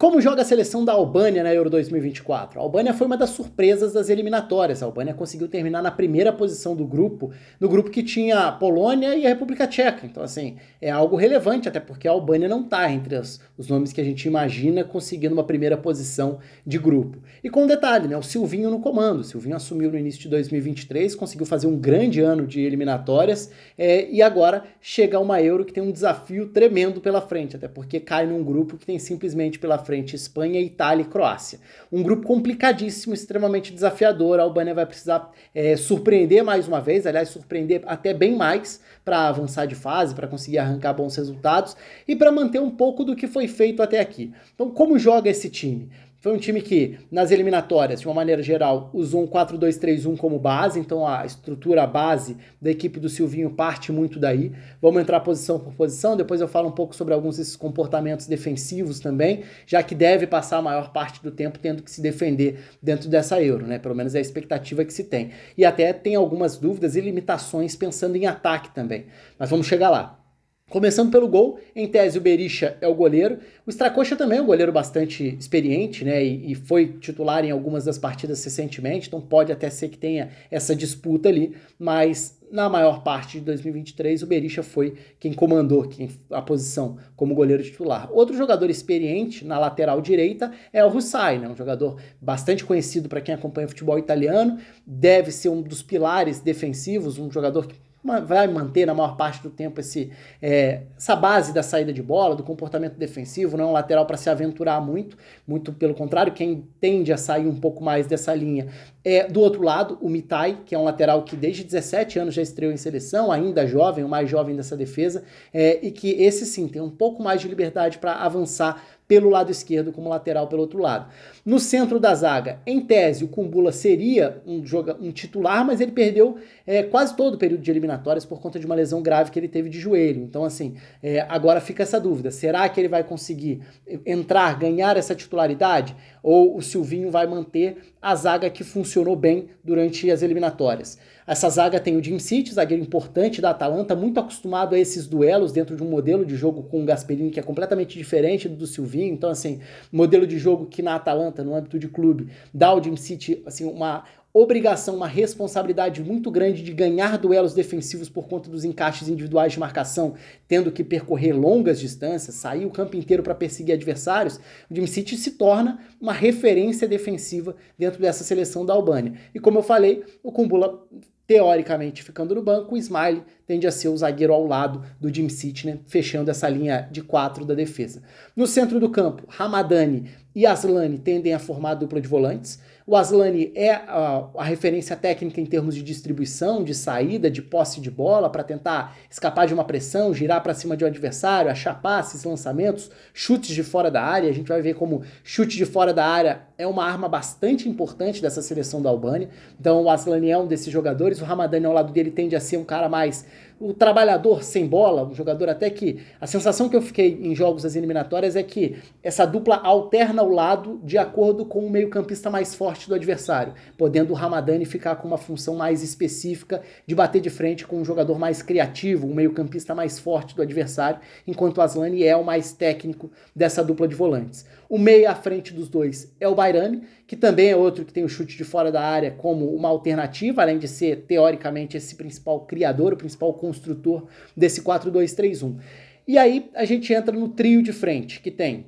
Como joga a seleção da Albânia na Euro 2024? A Albânia foi uma das surpresas das eliminatórias. A Albânia conseguiu terminar na primeira posição do grupo, no grupo que tinha a Polônia e a República Tcheca. Então, assim, é algo relevante, até porque a Albânia não está entre os nomes que a gente imagina conseguindo uma primeira posição de grupo. E com um detalhe, né? O Silvinho no comando. O Silvinho assumiu no início de 2023, conseguiu fazer um grande ano de eliminatórias e agora chega uma Euro que tem um desafio tremendo pela frente, até porque cai num grupo que tem simplesmente pela frente Espanha, Itália e Croácia. Um grupo complicadíssimo, extremamente desafiador. A Albânia vai precisar surpreender mais uma vez, aliás, surpreender até bem mais para avançar de fase, para conseguir arrancar bons resultados e para manter um pouco do que foi feito até aqui. Então, como joga esse time? Foi um time que, nas eliminatórias, de uma maneira geral, usou um 4-2-3-1 como base, então a estrutura, a base da equipe do Silvinho parte muito daí. Vamos entrar posição por posição, depois eu falo um pouco sobre alguns desses comportamentos defensivos também, já que deve passar a maior parte do tempo tendo que se defender dentro dessa Euro, né? Pelo menos é a expectativa que se tem. E até tem algumas dúvidas e limitações pensando em ataque também, mas vamos chegar lá. Começando pelo gol, em tese o Berisha é o goleiro, o Stracocha também é um goleiro bastante experiente, né, e foi titular em algumas das partidas recentemente, então pode até ser que tenha essa disputa ali, mas na maior parte de 2023 o Berisha foi quem comandou a posição como goleiro titular. Outro jogador experiente na lateral direita é o Hussai, né, um jogador bastante conhecido para quem acompanha o futebol italiano, deve ser um dos pilares defensivos, um jogador que vai manter na maior parte do tempo essa base da saída de bola, do comportamento defensivo, não é um lateral para se aventurar muito, muito pelo contrário, quem tende a sair um pouco mais dessa linha é do outro lado, o Mitai, que é um lateral que desde 17 anos já estreou em seleção, ainda jovem, o mais jovem dessa defesa, e que esse sim tem um pouco mais de liberdade para avançar pelo lado esquerdo como lateral pelo outro lado. No centro da zaga, em tese, o Kumbula seria um titular, mas ele perdeu quase todo o período de eliminatórias por conta de uma lesão grave que ele teve de joelho. Então, assim, agora fica essa dúvida. Será que ele vai conseguir entrar, ganhar essa titularidade? Ou o Silvinho vai manter a zaga que funcionou bem durante as eliminatórias? Essa zaga tem o Djimsich, zagueiro importante da Atalanta, muito acostumado a esses duelos dentro de um modelo de jogo com o Gasperini que é completamente diferente do Silvinho. Então, assim, modelo de jogo que na Atalanta, no âmbito de clube, dá ao Djimsich assim, uma obrigação, uma responsabilidade muito grande de ganhar duelos defensivos por conta dos encaixes individuais de marcação, tendo que percorrer longas distâncias, sair o campo inteiro para perseguir adversários. O Djimsich se torna uma referência defensiva dentro dessa seleção da Albânia. E como eu falei, o Kumbula teoricamente ficando no banco, o Ismail tende a ser o zagueiro ao lado do Djimsich, né, fechando essa linha de 4 da defesa. No centro do campo, Ramadani e Aslani tendem a formar a dupla de volantes. O Aslani é a referência técnica em termos de distribuição, de saída, de posse de bola, para tentar escapar de uma pressão, girar para cima de um adversário, achar passes, lançamentos, chutes de fora da área. A gente vai ver como chute de fora da área é uma arma bastante importante dessa seleção da Albânia. Então o Aslani é um desses jogadores, o Ramadani ao lado dele tende a ser um cara mais o trabalhador sem bola, um jogador até que a sensação que eu fiquei em jogos das eliminatórias é que essa dupla alterna o lado de acordo com o meio-campista mais forte do adversário, podendo o Ramadani ficar com uma função mais específica de bater de frente com um jogador mais criativo, um meio-campista mais forte do adversário, enquanto o Aslani é o mais técnico dessa dupla de volantes. O meio à frente dos dois é o Bayrami, que também é outro que tem o chute de fora da área como uma alternativa, além de ser, teoricamente, esse principal criador, o principal construtor desse 4-2-3-1. E aí a gente entra no trio de frente, que tem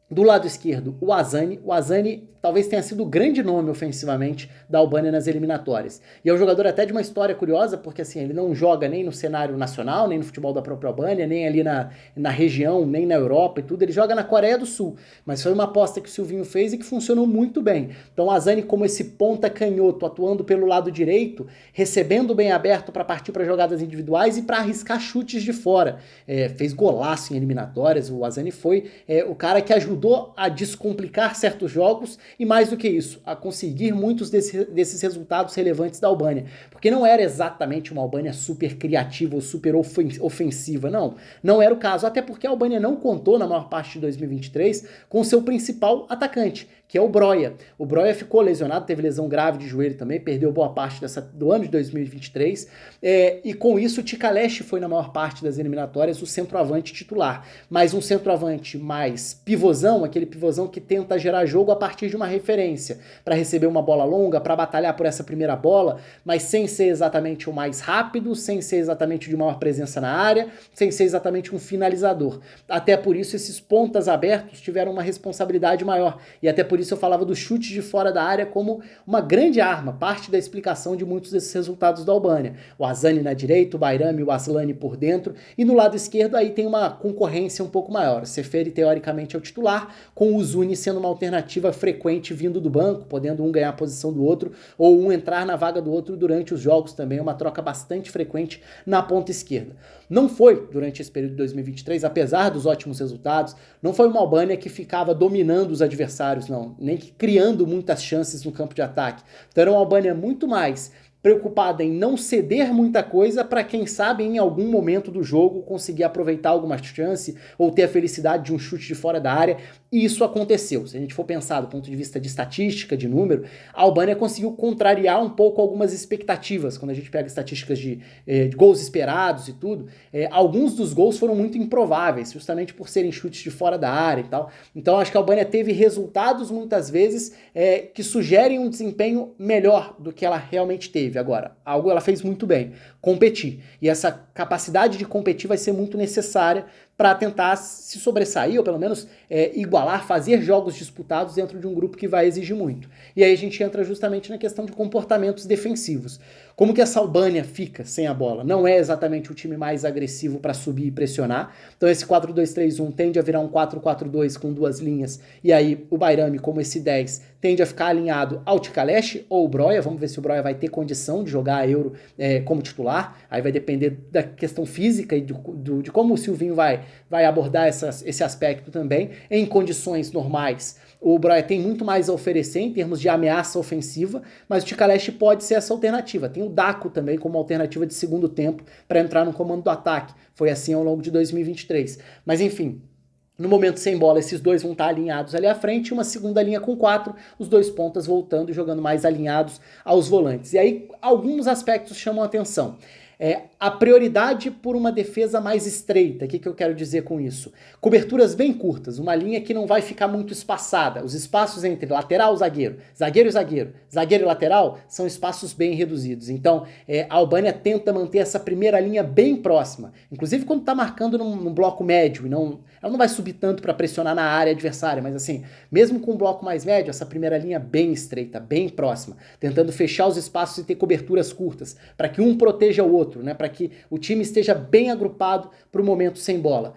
do lado esquerdo o Asani. O Asani talvez tenha sido o grande nome ofensivamente da Albânia nas eliminatórias. E é um jogador até de uma história curiosa, porque assim, ele não joga nem no cenário nacional, nem no futebol da própria Albânia, nem ali na região, nem na Europa e tudo. Ele joga na Coreia do Sul. Mas foi uma aposta que o Silvinho fez e que funcionou muito bem. Então o Asani, como esse ponta canhoto, atuando pelo lado direito, recebendo bem aberto para partir para jogadas individuais e para arriscar chutes de fora. Fez golaço em eliminatórias. O Asani foi o cara que ajudou a descomplicar certos jogos e mais do que isso, a conseguir muitos desses resultados relevantes da Albânia. Porque não era exatamente uma Albânia super criativa ou super ofensiva, não. Não era o caso, até porque a Albânia não contou, na maior parte de 2023, com o seu principal atacante, que é o Broja. O Broja ficou lesionado, teve lesão grave de joelho também, perdeu boa parte do ano de 2023, e com isso o Tikalesh foi na maior parte das eliminatórias o centroavante titular, mas um centroavante mais pivôzão, aquele pivôzão que tenta gerar jogo a partir de uma referência, para receber uma bola longa, para batalhar por essa primeira bola, mas sem ser exatamente o mais rápido, sem ser exatamente de maior presença na área, sem ser exatamente um finalizador. Até por isso esses pontas abertos tiveram uma responsabilidade maior, e até por isso eu falava do chute de fora da área como uma grande arma, parte da explicação de muitos desses resultados da Albânia. O Asani na direita, o Bayrami e o Aslani por dentro, e no lado esquerdo aí tem uma concorrência um pouco maior. O Seferi teoricamente é o titular, com o Zuni sendo uma alternativa frequente vindo do banco, podendo um ganhar a posição do outro, ou um entrar na vaga do outro durante os jogos também, uma troca bastante frequente na ponta esquerda. Não foi, durante esse período de 2023, apesar dos ótimos resultados, não foi uma Albânia que ficava dominando os adversários, não, nem que criando muitas chances no campo de ataque. Então era uma Albânia muito mais preocupada em não ceder muita coisa para, quem sabe, em algum momento do jogo conseguir aproveitar alguma chance ou ter a felicidade de um chute de fora da área, e isso aconteceu. Se a gente for pensar do ponto de vista de estatística, de número, a Albânia conseguiu contrariar um pouco algumas expectativas. Quando a gente pega estatísticas de gols esperados e tudo, alguns dos gols foram muito improváveis, justamente por serem chutes de fora da área e tal. Então acho que a Albânia teve resultados muitas vezes que sugerem um desempenho melhor do que ela realmente teve. Agora, algo ela fez muito bem, competir. E essa capacidade de competir vai ser muito necessária para tentar se sobressair, ou pelo menos igualar, fazer jogos disputados dentro de um grupo que vai exigir muito. E aí a gente entra justamente na questão de comportamentos defensivos. Como que essa Albânia fica sem a bola? Não é exatamente o time mais agressivo para subir e pressionar. Então esse 4-2-3-1 tende a virar um 4-4-2 com duas linhas, e aí o Bayrami, como esse 10, tende a ficar alinhado ao Tikalesh ou o Broja. Vamos ver se o Broja vai ter condição de jogar a Euro como titular. Aí vai depender da questão física e de como o Silvinho vai abordar esse aspecto também. Em condições normais, o Broja tem muito mais a oferecer em termos de ameaça ofensiva, mas o Tikalesh pode ser essa alternativa. Tem o Daco também como alternativa de segundo tempo para entrar no comando do ataque. Foi assim ao longo de 2023. Mas enfim, no momento sem bola, esses dois vão estar alinhados ali à frente, uma segunda linha com 4, os dois pontas voltando e jogando mais alinhados aos volantes. E aí, alguns aspectos chamam a atenção. A prioridade por uma defesa mais estreita. O que eu quero dizer com isso? Coberturas bem curtas, uma linha que não vai ficar muito espaçada. Os espaços entre lateral e zagueiro, zagueiro e zagueiro, zagueiro e lateral, são espaços bem reduzidos. Então, a Albânia tenta manter essa primeira linha bem próxima. Inclusive quando está marcando num bloco médio, e ela não vai subir tanto para pressionar na área adversária, mas assim, mesmo com um bloco mais médio, essa primeira linha bem estreita, bem próxima, tentando fechar os espaços e ter coberturas curtas, para que um proteja o outro, né? Para que o time esteja bem agrupado para o momento sem bola.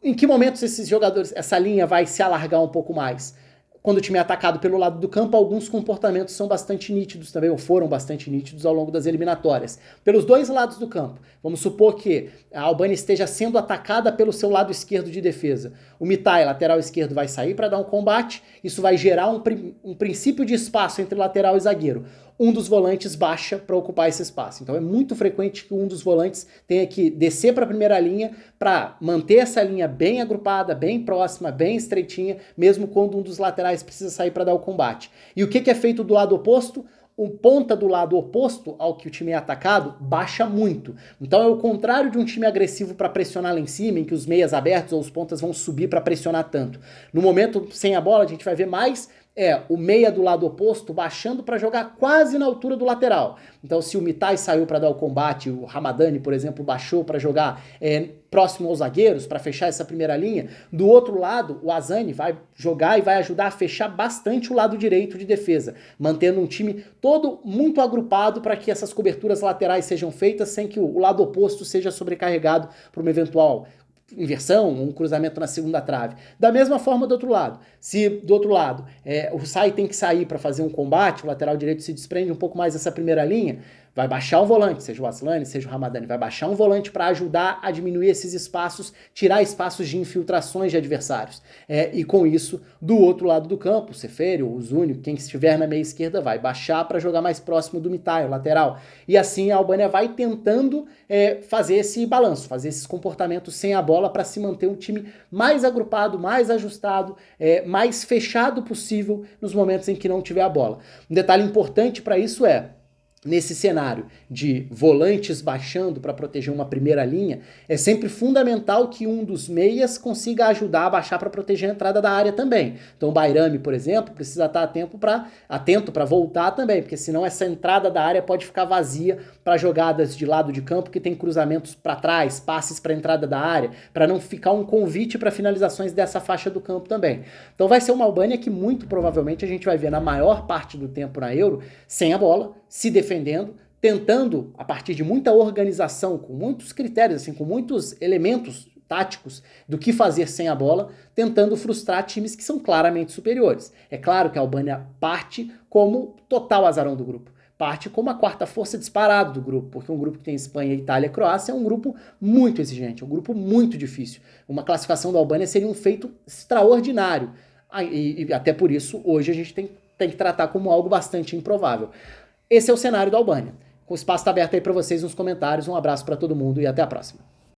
Em que momentos esses jogadores, essa linha vai se alargar um pouco mais? Quando o time é atacado pelo lado do campo, alguns comportamentos são bastante nítidos também, ou foram bastante nítidos ao longo das eliminatórias. Pelos dois lados do campo, vamos supor que a Albânia esteja sendo atacada pelo seu lado esquerdo de defesa. O Mitai, lateral esquerdo, vai sair para dar um combate, isso vai gerar um princípio de espaço entre lateral e zagueiro. Um dos volantes baixa para ocupar esse espaço. Então é muito frequente que um dos volantes tenha que descer para a primeira linha para manter essa linha bem agrupada, bem próxima, bem estreitinha, mesmo quando um dos laterais precisa sair para dar o combate. E o que é feito do lado oposto? O ponta do lado oposto ao que o time é atacado baixa muito. Então é o contrário de um time agressivo para pressionar lá em cima, em que os meias abertos ou os pontas vão subir para pressionar tanto. No momento sem a bola, a gente vai ver mais o meia do lado oposto baixando para jogar quase na altura do lateral. Então se o Mitai saiu para dar o combate, o Ramadani, por exemplo, baixou para jogar próximo aos zagueiros, para fechar essa primeira linha, do outro lado o Asani vai jogar e vai ajudar a fechar bastante o lado direito de defesa, mantendo um time todo muito agrupado para que essas coberturas laterais sejam feitas sem que o lado oposto seja sobrecarregado por uma eventual inversão, um cruzamento na segunda trave. Da mesma forma do outro lado. Se do outro lado o Sai tem que sair para fazer um combate, o lateral direito se desprende um pouco mais dessa primeira linha, vai baixar um volante, seja o Aslani, seja o Ramadani, vai baixar um volante para ajudar a diminuir esses espaços, tirar espaços de infiltrações de adversários. E com isso, do outro lado do campo, o Seferi, o Zuni, quem estiver na meia esquerda vai baixar para jogar mais próximo do Mitai, o lateral. E assim a Albânia vai tentando fazer esse balanço, fazer esses comportamentos sem a bola para se manter um time mais agrupado, mais ajustado, mais fechado possível nos momentos em que não tiver a bola. Um detalhe importante para isso nesse cenário de volantes baixando para proteger uma primeira linha, é sempre fundamental que um dos meias consiga ajudar a baixar para proteger a entrada da área também. Então o Bayrami, por exemplo, precisa estar atento para voltar também, porque senão essa entrada da área pode ficar vazia para jogadas de lado de campo que tem cruzamentos para trás, passes para entrada da área, para não ficar um convite para finalizações dessa faixa do campo também. Então vai ser uma Albânia que muito provavelmente a gente vai ver na maior parte do tempo na Euro sem a bola, se defendendo, tentando, a partir de muita organização, com muitos critérios, assim, com muitos elementos táticos do que fazer sem a bola, tentando frustrar times que são claramente superiores. É claro que a Albânia parte como total azarão do grupo. Parte como a quarta força disparada do grupo, porque um grupo que tem Espanha, Itália e Croácia é um grupo muito exigente, um grupo muito difícil. Uma classificação da Albânia seria um feito extraordinário. E até por isso, hoje a gente tem que tratar como algo bastante improvável. Esse é o cenário da Albânia. O espaço está aberto aí para vocês nos comentários. Um abraço para todo mundo e até a próxima.